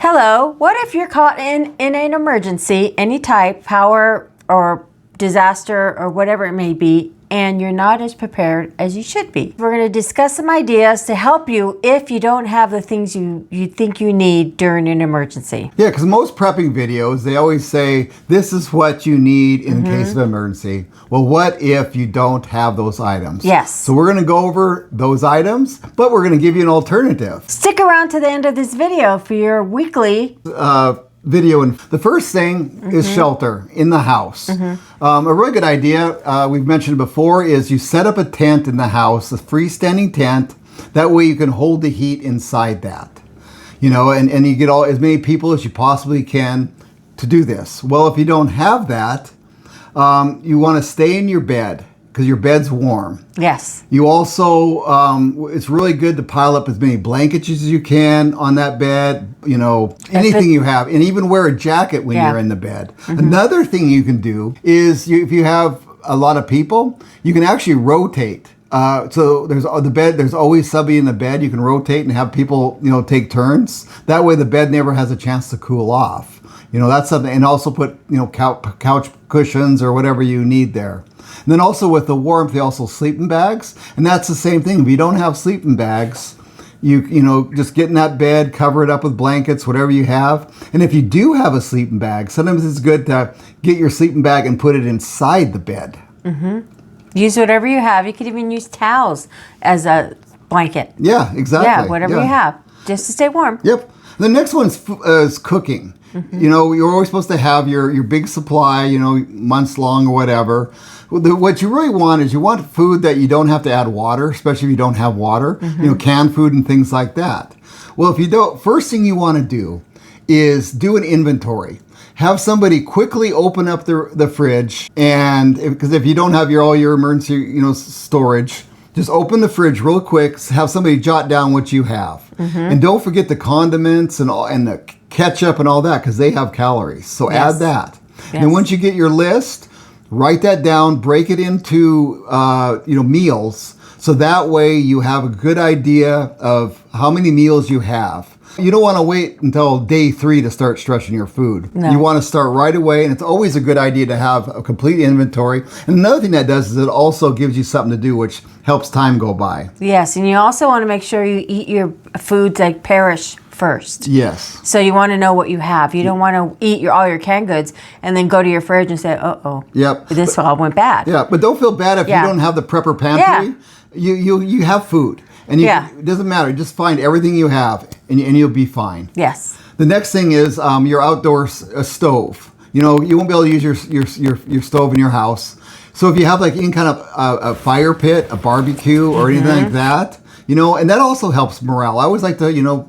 Hello, what if you're caught in an emergency, any type, power or disaster or whatever it may be, and you're not as prepared as you should be? We're going to discuss some ideas to help you if you don't have the things you think you need during an emergency. Yeah, because most prepping videos, they always say, this is what you need in case of emergency. Well, what if you don't have those items? Yes. So we're going to go over those items, but we're going to give you an alternative. Stick around to the end of this video for your weekly video. And the first thing is shelter in the house. A really good idea, we've mentioned before, is you set up a tent in the house, a freestanding tent. That way you can hold the heat inside that. You know, and you get as many people as you possibly can to do this. Well, if you don't have that, you want to stay in your bed because your bed's warm. Yes. You also, it's really good to pile up as many blankets as you can on that bed, you know, anything you have, and even wear a jacket when you're in the bed. Another thing you can do is if you have a lot of people, you can actually rotate. So there's always somebody in the bed. You can rotate and have people, you know, take turns. That way the bed never has a chance to cool off. You know, that's something, and also put, you know, couch cushions or whatever you need there. And then also with the warmth, they also sleeping bags, and that's the same thing. If you don't have sleeping bags, you know, just get in that bed, cover it up with blankets, whatever you have. And if you do have a sleeping bag, sometimes it's good to get your sleeping bag and put it inside the bed. Use whatever you have. You could even use towels as a blanket. Yeah, exactly. Yeah, whatever you have, just to stay warm. Yep. The next one is cooking. You know, you're always supposed to have your big supply, you know, months long or whatever. What you really want is you want food that you don't have to add water, especially if you don't have water, you know, canned food and things like that. Well, if you don't, first thing you want to do is do an inventory. Have somebody quickly open up the fridge, and because if you don't have all your emergency, you know, storage, just open the fridge real quick. Have somebody jot down what you have, and don't forget the condiments and the ketchup and all that because they have calories. So add that. And then once you get your list, write that down. Break it into you know, meals, so that way you have a good idea of how many meals you have. You don't want to wait until day 3 to start stretching your food. No. You want to start right away, and it's always a good idea to have a complete inventory. And another thing that does is it also gives you something to do, which helps time go by. Yes, and you also want to make sure you eat your foods like perish first. Yes. So you want to know what you have. You don't want to eat all your canned goods and then go to your fridge and say, uh-oh, this all went bad. Yeah, but don't feel bad if you don't have the prepper pantry. You have food. And it doesn't matter. Just find everything you have, and you'll be fine. Yes. The next thing is your outdoor stove. You know, you won't be able to use your stove in your house. So if you have like any kind of a fire pit, a barbecue, or anything like that, you know, and that also helps morale. I always like to, you know,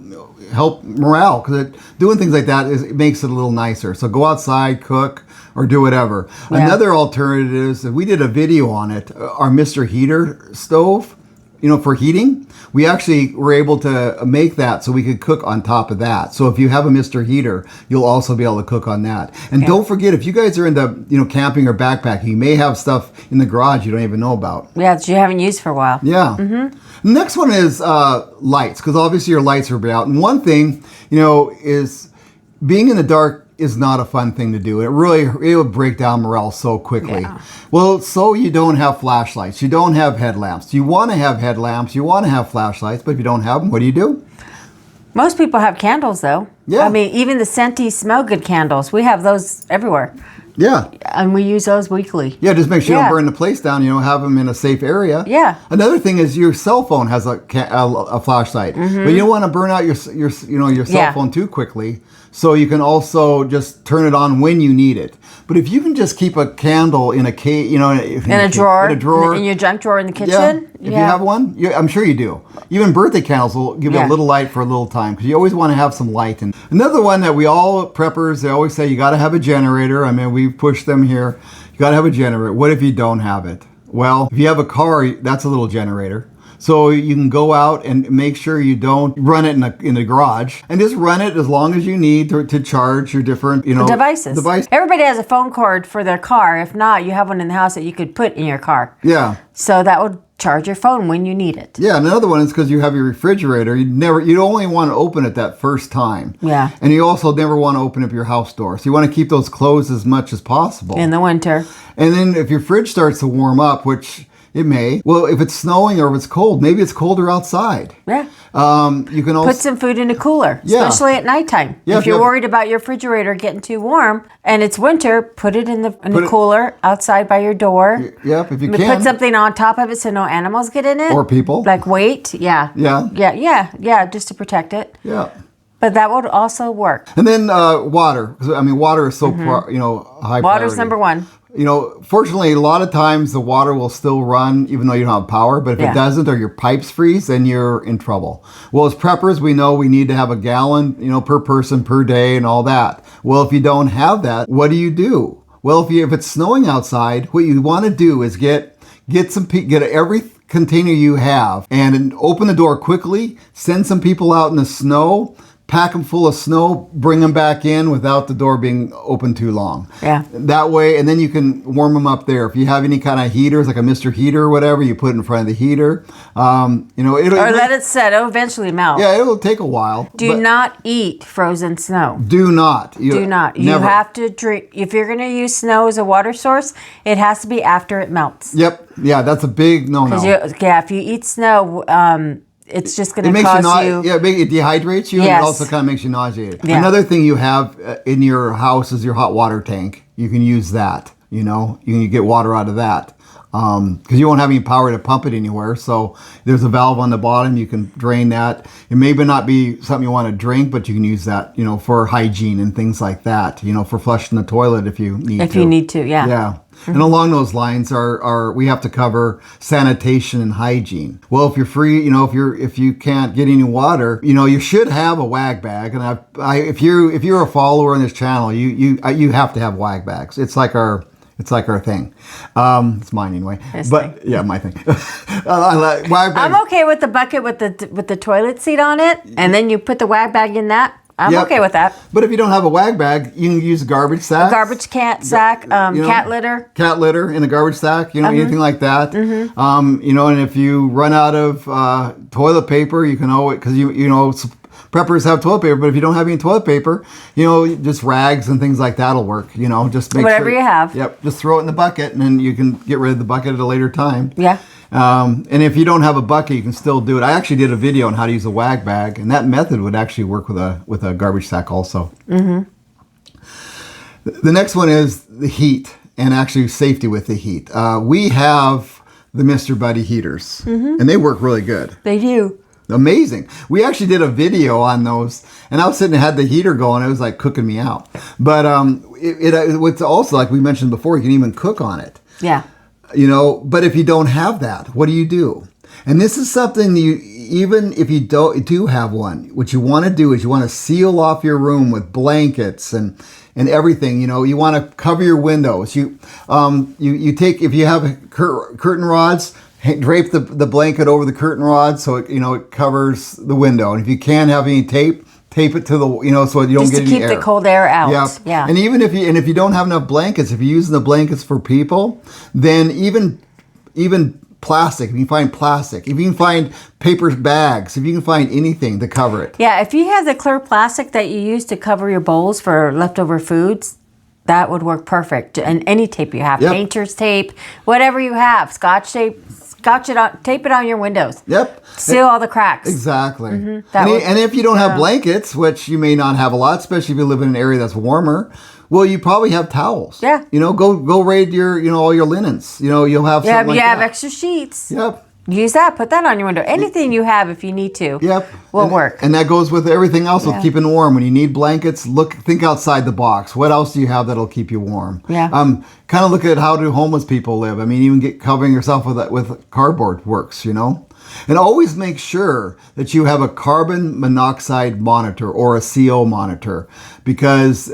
help morale because doing things like that it makes it a little nicer. So go outside, cook, or do whatever. Another alternative is, we did a video on it, our Mr. Heater stove. You know, for heating, we actually were able to make that so we could cook on top of that. So if you have a Mr. Heater, you'll also be able to cook on that. And don't forget, if you guys are into, you know, camping or backpacking, you may have stuff in the garage you don't even know about. Yeah, that you haven't used for a while. Yeah. The next one is lights, because obviously your lights will be out. And one thing, you know, is being in the dark is not a fun thing to do. It will break down morale so quickly. Yeah. Well, so you don't have flashlights. You don't have headlamps. You want to have headlamps. You want to have flashlights, but if you don't have them, what do? Most people have candles, though. Yeah. I mean, even the scenty smell good candles. We have those everywhere. Yeah. And we use those weekly. Yeah, just make sure you don't burn the place down. You know, have them in a safe area. Yeah. Another thing is your cell phone has a flashlight, but you don't want to burn out your cell phone too quickly. So you can also just turn it on when you need it. But if you can just keep a candle in a case, you know, in a drawer, in your junk drawer in the kitchen. If you have one, I'm sure you do. Even birthday candles will give you a little light for a little time because you always want to have some light. And another one that we all preppers, they always say you got to have a generator. I mean, we've pushed them here. You got to have a generator. What if you don't have it? Well, if you have a car, that's a little generator. So you can go out and make sure you don't run it in the garage, and just run it as long as you need to charge your different, devices. Everybody has a phone cord for their car. If not, you have one in the house that you could put in your car. Yeah. So that would charge your phone when you need it. Yeah, another one is because you have your refrigerator. You only want to open it that first time. Yeah. And you also never want to open up your house door. So you want to keep those closed as much as possible. In the winter. And then if your fridge starts to warm up, which it may, well, if it's snowing or if it's cold, maybe it's colder outside. Yeah. You can also put some food in a cooler, Yeah. especially at nighttime. Yeah, if you're worried about your refrigerator getting too warm and it's winter, put it in the cooler outside by your door. Yep, if you can. Put something on top of it so no animals get in it. Or people. Like weight. Yeah. Yeah. Just to protect it. Yeah. But that would also work. And then water. I mean, water is so high priority. Water's number one. Fortunately, a lot of times the water will still run even though you don't have power. But if it doesn't, or your pipes freeze, then you're in trouble. Well, as preppers, we know we need to have a gallon, per person per day and all that. Well, if you don't have that, what do? Well, if it's snowing outside, what you want to do is get every container you have and open the door quickly. Send some people out in the snow. Pack them full of snow, bring them back in without the door being open too long. Yeah. That way, and then you can warm them up there. If you have any kind of heaters, like a Mr. Heater or whatever, you put it in front of the heater. Let it set. It'll eventually melt. Yeah, it will take a while. Do not eat frozen snow. Do not. Do not. You have to drink. If you're going to use snow as a water source, it has to be after it melts. Yep. Yeah, that's a big no-no. If you eat snow, it's just going to cause you... Yeah, it dehydrates you, and it also kind of makes you nauseated. Yeah. Another thing you have in your house is your hot water tank. You can use that, you can get water out of that. Because you won't have any power to pump it anywhere. So there's a valve on the bottom. You can drain that. It may not be something you want to drink, but you can use that, for hygiene and things like that, for flushing the toilet if you need to. If you need to, yeah. Yeah. And along those lines we have to cover sanitation and hygiene. Well, if you're free, if you can't get any water, you should have a wag bag. And if you're a follower on this channel, you have to have wag bags. It's like our thing. It's mine anyway. My thing. I'm okay with the bucket with the toilet seat on it, and then you put the wag bag in that. I'm okay with that. But if you don't have a wag bag, you can use a garbage sack. Sack, cat litter. Cat litter in a garbage sack, anything like that. Mm-hmm. And if you run out of toilet paper, you can always, because preppers have toilet paper, but if you don't have any toilet paper, just rags and things like that'll work. Just make whatever you have. Yep, just throw it in the bucket, and then you can get rid of the bucket at a later time. Yeah. And if you don't have a bucket, you can still do it. I actually did a video on how to use a wag bag, and that method would actually work with a garbage sack also. Mm-hmm. The next one is the heat, and actually safety with the heat. We have the Mr. Buddy heaters, and they work really good. They do. Amazing. We actually did a video on those, and I was sitting and had the heater going. It was like cooking me out. But it's also, like we mentioned before, you can even cook on it. Yeah. But if you don't have that, what do? And this is something even if you do have one, what you want to do is you want to seal off your room with blankets and everything. You want to cover your windows. You take, if you have curtain rods, drape the blanket over the curtain rod so it covers the window. And if you can't have any tape it to the so you don't get any air. Just to keep the cold air out. Yep. Yeah. And even if you don't have enough blankets, if you're using the blankets for people, then even plastic, if you can find plastic, if you can find paper bags, if you can find anything to cover it. Yeah, if you have the clear plastic that you use to cover your bowls for leftover foods, that would work perfect. And any tape you have, painter's tape, whatever you have, scotch tape, tape it on your windows. Yep. Seal all the cracks. Exactly. Mm-hmm. And if you don't have blankets, which you may not have a lot, especially if you live in an area that's warmer, well, you probably have towels. Yeah. Go raid your all your linens. You'll have something like that. Have extra sheets. Yep. Use that. Put that on your window. Anything you have, if you need to, will work. And that goes with everything else with keeping warm. When you need blankets, think outside the box. What else do you have that'll keep you warm? Yeah. Kind of look at how do homeless people live. I mean, even covering yourself with cardboard works. And always make sure that you have a carbon monoxide monitor or a CO monitor, because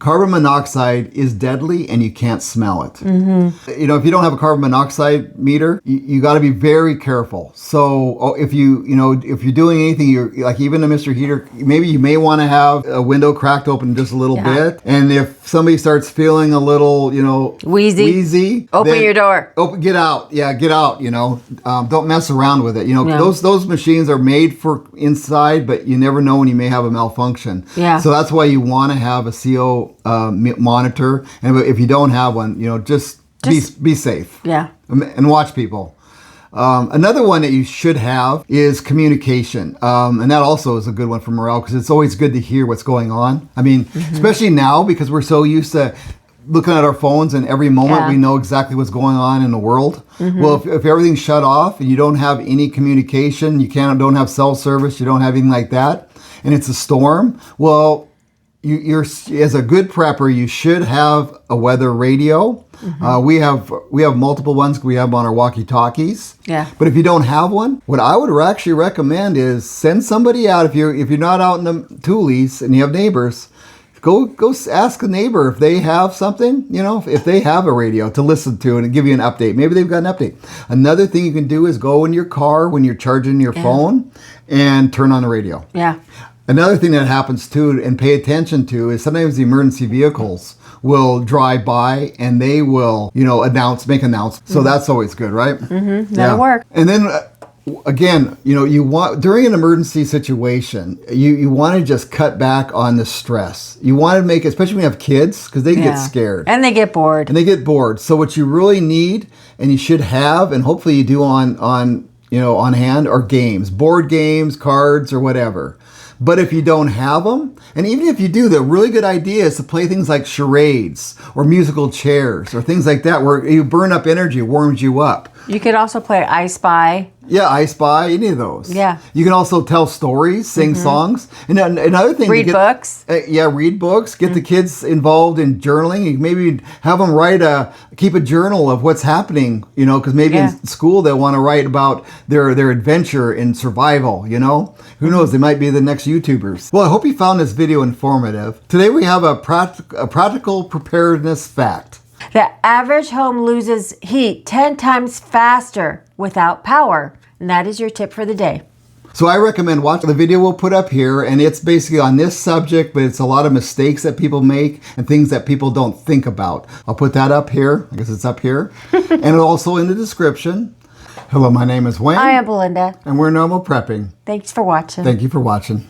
carbon monoxide is deadly and you can't smell it. You know, if you don't have a carbon monoxide meter, you got to be very careful. So if if you're doing anything, you're like even a Mr. Heater, maybe you may want to have a window cracked open just a little bit. And if somebody starts feeling a little, wheezy, open your door. Get out. Yeah, get out. Don't mess around with it. Those machines are made for inside, but you never know when you may have a malfunction. Yeah. So that's why you want to have a CO monitor. And if you don't have one, just be safe. Yeah. And watch people. Another one that you should have is communication. And that also is a good one for morale because it's always good to hear what's going on. I mean, especially now because we're so used to looking at our phones and every moment we know exactly what's going on in the world. Well, if everything's shut off and you don't have any communication, don't have cell service, you don't have anything like that, and it's a storm, well, you're as a good prepper, you should have a weather radio. We have multiple ones. We have them on our walkie-talkies. Yeah. But if you don't have one, what I would actually recommend is send somebody out. If you're not out in the Tules and you have neighbors, go ask a neighbor if they have something. If they have a radio to listen to and give you an update. Maybe they've got an update. Another thing you can do is go in your car when you're charging your phone and turn on the radio. Yeah. Another thing that happens too, and pay attention to, is sometimes the emergency vehicles will drive by and they will, make announcements. So that's always good, right? That'll work. And then again, you want during an emergency situation, you want to just cut back on the stress. You want to make, especially when you have kids, because they get scared and they get bored. So what you really need, and you should have, and hopefully you do on hand, are games, board games, cards, or whatever. But if you don't have them, and even if you do, the really good idea is to play things like charades or musical chairs or things like that where you burn up energy, it warms you up. You could also play I Spy. Yeah, I Spy, any of those. Yeah. You can also tell stories, sing songs. And another thing. Read books. Read books. Get the kids involved in journaling. You maybe have them keep a journal of what's happening, because maybe in school they'll want to write about their adventure in survival, Who knows, they might be the next YouTubers. Well, I hope you found this video informative. Today we have a practical preparedness fact. The average home loses heat 10 times faster without power. And that is your tip for the day. So I recommend watching the video we'll put up here, and it's basically on this subject, but it's a lot of mistakes that people make and things that people don't think about. I'll put that up here. I guess it's up here. And also in the description. Hello, my name is Wayne. I am Belinda. And we're Normal Prepping. Thanks for watching. Thank you for watching.